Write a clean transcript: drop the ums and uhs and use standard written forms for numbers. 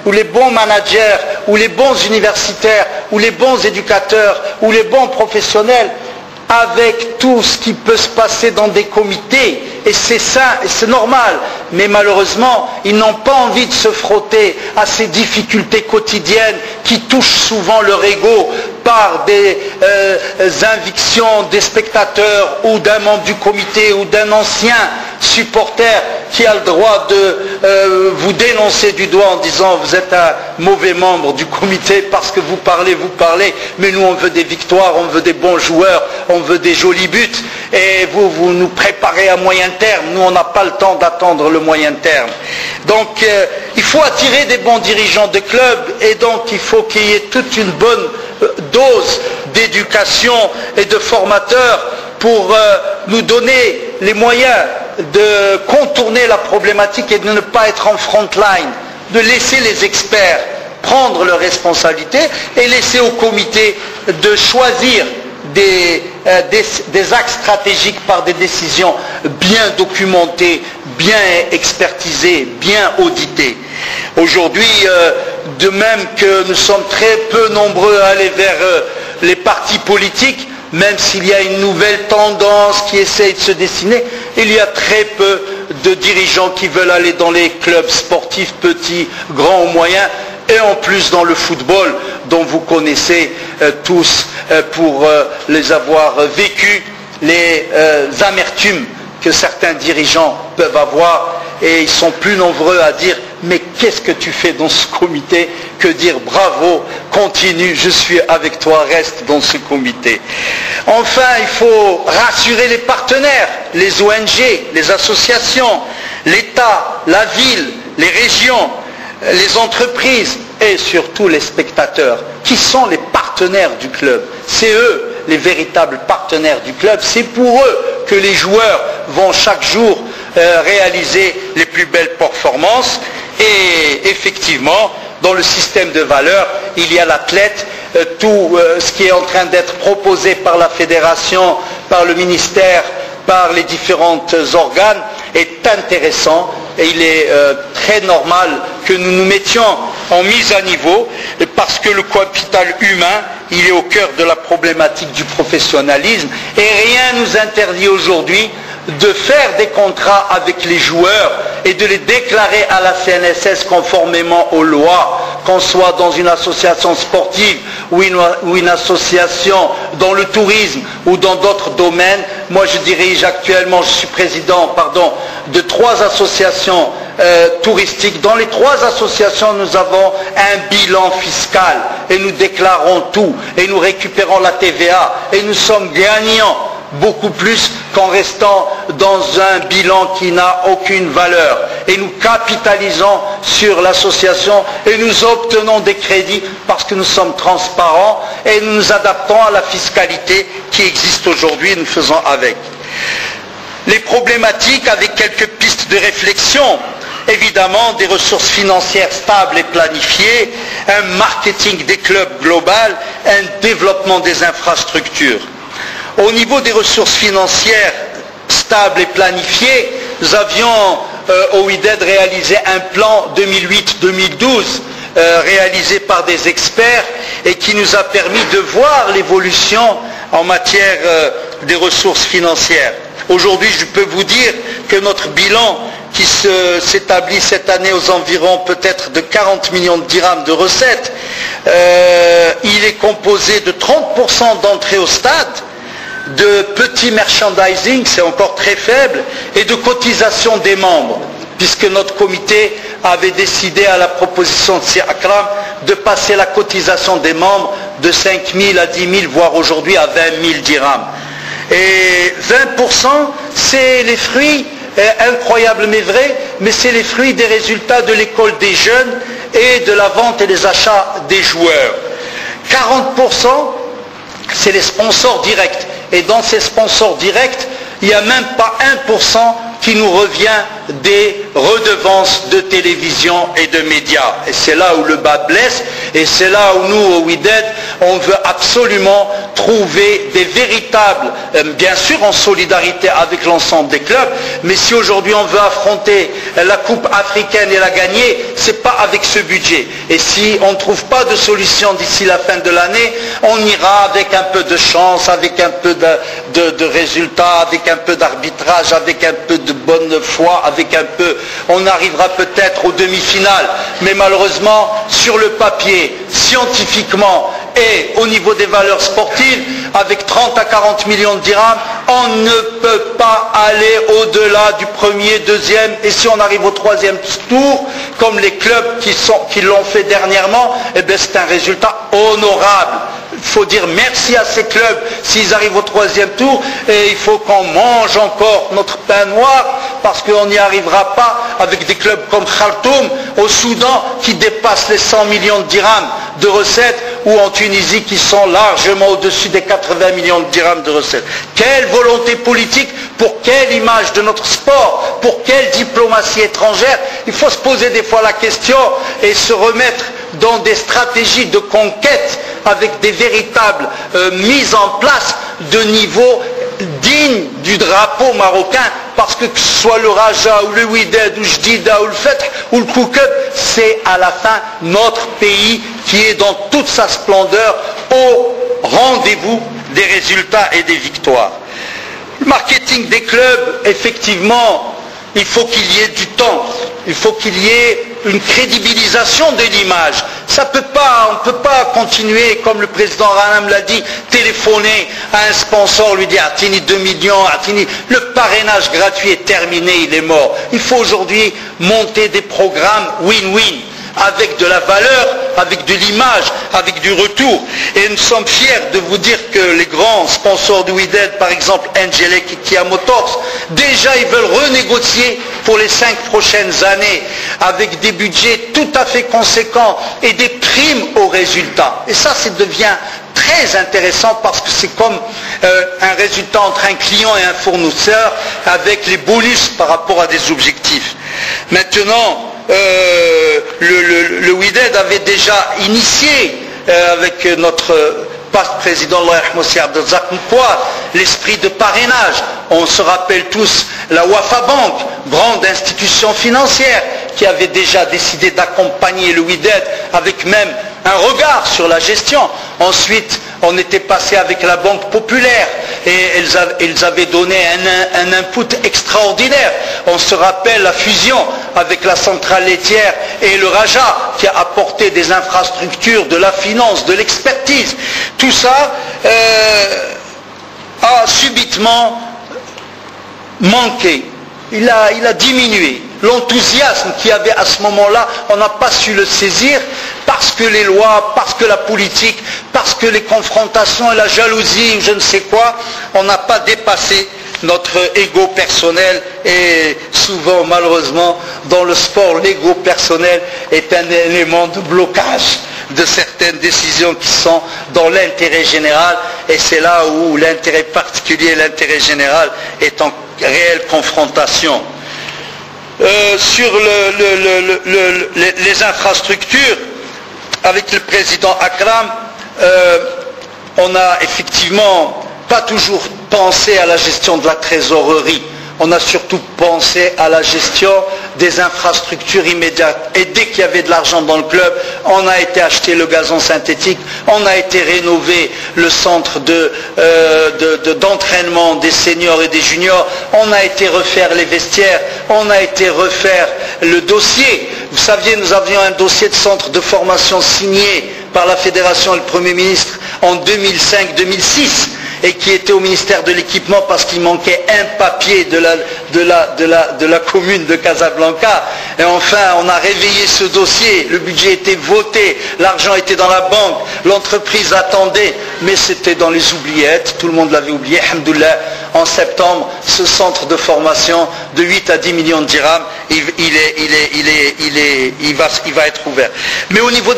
ou les bons managers, ou les bons universitaires, ou les bons éducateurs, ou les bons professionnels, avec tout ce qui peut se passer dans des comités, et c'est sain, et c'est normal, mais malheureusement, ils n'ont pas envie de se frotter à ces difficultés quotidiennes qui touchent souvent leur ego par des invictions des spectateurs ou d'un membre du comité ou d'un ancien supporter qui a le droit de vous dénoncer du doigt en disant vous êtes un mauvais membre du comité parce que vous parlez, mais nous on veut des victoires, on veut des bons joueurs, on veut des jolis buts, et vous nous préparez à moyen terme, nous on n'a pas le temps d'attendre le moyen terme. Donc il faut attirer des bons dirigeants de club, et donc il faut qu'il y ait toute une bonne dose d'éducation et de formateurs pour nous donner les moyens de contourner la problématique et de ne pas être en front line, de laisser les experts prendre leurs responsabilités et laisser au comité de choisir des axes stratégiques par des décisions bien documentées, bien expertisées, bien auditées. Aujourd'hui, de même que nous sommes très peu nombreux à aller vers les partis politiques, même s'il y a une nouvelle tendance qui essaye de se dessiner, il y a très peu de dirigeants qui veulent aller dans les clubs sportifs petits, grands ou moyens, et en plus dans le football dont vous connaissez tous pour les avoir vécu, les amertumes que certains dirigeants peuvent avoir, et ils sont plus nombreux à dire mais qu'est-ce que tu fais dans ce comité que dire bravo, continue, je suis avec toi, reste dans ce comité. Enfin, il faut rassurer les partenaires, les ONG, les associations, l'État, la ville, les régions, les entreprises et surtout les spectateurs, qui sont les partenaires du club. C'est eux les véritables partenaires du club, c'est pour eux que les joueurs vont chaque jour réaliser les plus belles performances. Et effectivement, dans le système de valeurs, il y a l'athlète, tout ce qui est en train d'être proposé par la fédération, par le ministère, par les différents organes est intéressant, et il est très normal que nous nous mettions en mise à niveau, parce que le capital humain, il est au cœur de la problématique du professionnalisme, et rien ne nous interdit aujourd'hui de faire des contrats avec les joueurs et de les déclarer à la CNSS conformément aux lois, qu'on soit dans une association sportive ou une association dans le tourisme ou dans d'autres domaines. Moi je dirige actuellement, je suis président de 3 associations touristiques. Dans les 3 associations, nous avons un bilan fiscal et nous déclarons tout et nous récupérons la TVA et nous sommes gagnants beaucoup plus qu'en restant dans un bilan qui n'a aucune valeur. Et nous capitalisons sur l'association et nous obtenons des crédits parce que nous sommes transparents et nous nous adaptons à la fiscalité qui existe aujourd'hui et nous faisons avec. Les problématiques avec quelques pistes de réflexion, évidemment des ressources financières stables et planifiées, un marketing des clubs global, un développement des infrastructures. Au niveau des ressources financières stables et planifiées, nous avions au WIDED réalisé un plan 2008-2012 réalisé par des experts et qui nous a permis de voir l'évolution en matière des ressources financières. Aujourd'hui, je peux vous dire que notre bilan qui s'établit cette année aux environs peut-être de 40 millions de dirhams de recettes, il est composé de 30% d'entrées au stade, de petits merchandising, c'est encore très faible, et de cotisation des membres, puisque notre comité avait décidé à la proposition de Sir Akram de passer la cotisation des membres de 5 000 à 10 000, voire aujourd'hui à 20 000 dirhams. Et 20%, c'est les fruits, incroyables mais vrais, mais c'est les fruits des résultats de l'école des jeunes et de la vente et des achats des joueurs. 40%, c'est les sponsors directs. Et dans ces sponsors directs, il n'y a même pas 1% qui nous revient des redevances de télévision et de médias. Et c'est là où le bas blesse, et c'est là où nous, au WIDED, on veut absolument trouver des véritables, bien sûr en solidarité avec l'ensemble des clubs, mais si aujourd'hui on veut affronter la Coupe africaine et la gagner, c'est pas avec ce budget. Et si on ne trouve pas de solution d'ici la fin de l'année, on ira avec un peu de chance, avec un peu de résultats, avec un peu d'arbitrage, avec un peu de bonne foi, avec un peu, on arrivera peut-être aux demi-finales, mais malheureusement sur le papier, scientifiquement et au niveau des valeurs sportives, avec 30 à 40 millions de dirhams, on ne peut pas aller au-delà du premier, deuxième, et si on arrive au troisième tour, comme les clubs qui l'ont fait dernièrement, eh bien c'est un résultat honorable. Il faut dire merci à ces clubs s'ils arrivent au troisième tour, et il faut qu'on mange encore notre pain noir, parce qu'on n'y arrivera pas avec des clubs comme Khartoum au Soudan qui dépassent les 100 millions de dirhams de recettes, ou en Tunisie qui sont largement au-dessus des 80 millions de dirhams de recettes. Quelle volonté politique, pour quelle image de notre sport, pour quelle diplomatie étrangère? Il faut se poser des fois la question et se remettre dans des stratégies de conquête avec des véritables mises en place de niveau digne du drapeau marocain, parce que ce soit le Raja ou le Wydad ou Jdida ou le Feth ou le Koukeb, c'est à la fin notre pays qui est dans toute sa splendeur au rendez-vous des résultats et des victoires. Le marketing des clubs, effectivement, il faut qu'il y ait du temps, il faut qu'il y ait une crédibilisation de l'image. On ne peut pas continuer, comme le président Ranam l'a dit, téléphoner à un sponsor, lui dire « Atini 2 millions, Atini ». Le parrainage gratuit est terminé, il est mort. Il faut aujourd'hui monter des programmes win-win, avec de la valeur, avec de l'image, avec du retour. Et nous sommes fiers de vous dire que les grands sponsors du WIDED, par exemple Angelec et Kia Motors, déjà ils veulent renégocier pour les 5 prochaines années avec des budgets tout à fait conséquents et des primes aux résultats. Et ça devient très intéressant, parce que c'est comme un résultat entre un client et un fournisseur, avec les bonus par rapport à des objectifs. Maintenant, le WIDED avait déjà initié avec notre président l'esprit de parrainage. On se rappelle tous la Wafa Bank, grande institution financière, qui avait déjà décidé d'accompagner le WIDED avec même un regard sur la gestion. Ensuite, on était passé avec la Banque Populaire et ils avaient donné un input extraordinaire. On se rappelle la fusion avec la centrale laitière et le Raja, qui a apporté des infrastructures, de la finance, de l'expertise. Tout ça a subitement manqué. Il a diminué. L'enthousiasme qu'il y avait à ce moment-là, on n'a pas su le saisir, parce que les lois, parce que la politique, parce que les confrontations et la jalousie, je ne sais quoi, on n'a pas dépassé notre ego personnel. Et souvent, malheureusement, dans le sport, l'ego personnel est un élément de blocage de certaines décisions qui sont dans l'intérêt général, et c'est là où l'intérêt particulier, l'intérêt général est en réelle confrontation. Sur les infrastructures, avec le président Akram, on n'a effectivement pas toujours pensé à la gestion de la trésorerie. On a surtout pensé à la gestion des infrastructures immédiates. Et dès qu'il y avait de l'argent dans le club, on a été acheter le gazon synthétique, on a été rénover le centre d'entraînement des seniors et des juniors, on a été refaire les vestiaires, on a été refaire le dossier. Vous saviez, nous avions un dossier de centre de formation signé par la Fédération et le Premier ministre en 2005-2006. Et qui était au ministère de l'équipement parce qu'il manquait un papier de la commune de Casablanca. Et enfin, on a réveillé ce dossier, le budget était voté, l'argent était dans la banque, l'entreprise attendait, mais c'était dans les oubliettes, tout le monde l'avait oublié. Alhamdoulilah, en septembre, ce centre de formation de 8 à 10 millions de dirhams, il va être ouvert. Mais au niveau des